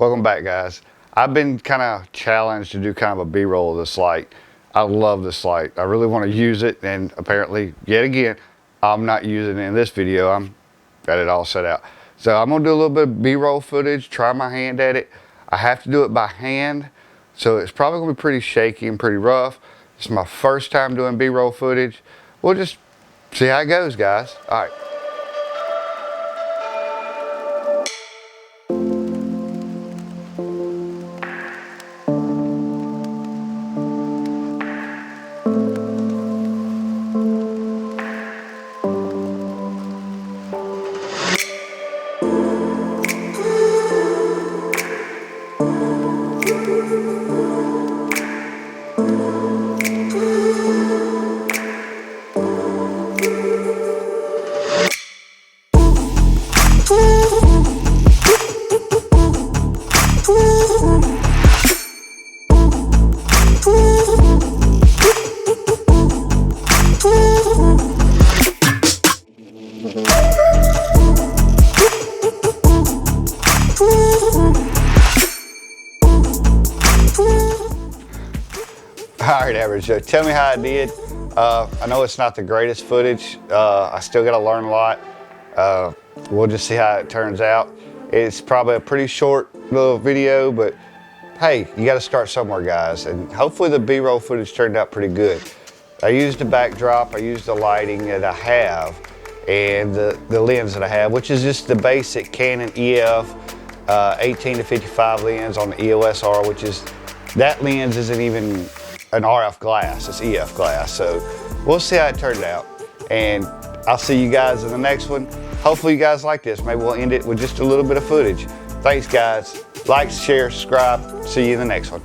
Welcome back, guys. I've been kind of challenged to do kind of a B-roll of this light. I love this light. I really want to use it, and apparently, yet again, I'm not using it in this video. I'm got it all set out. So I'm gonna do a little bit of B-roll footage, try my hand at it. I have to do it by hand, so it's probably gonna be pretty shaky and pretty rough. This is my first time doing B-roll footage. We'll just see how it goes, guys. All right. All right, Average Joe, tell me how I did. I know it's not the greatest footage. I still got to learn a lot. We'll just see how it turns out. It's probably a pretty short little video, but hey, you got to start somewhere, guys. And hopefully the B-roll footage turned out pretty good. I used the backdrop, I used the lighting that I have, and the lens that I have, which is just the basic Canon EF 18 to 55 lens on the EOS R, which is, that lens isn't even an RF glass, it's EF glass. So we'll see how it turned out, and I'll see you guys in the next one. Hopefully you guys like this. Maybe we'll end it with just a little bit of footage. Thanks, guys. Like, share, subscribe. See you in the next one.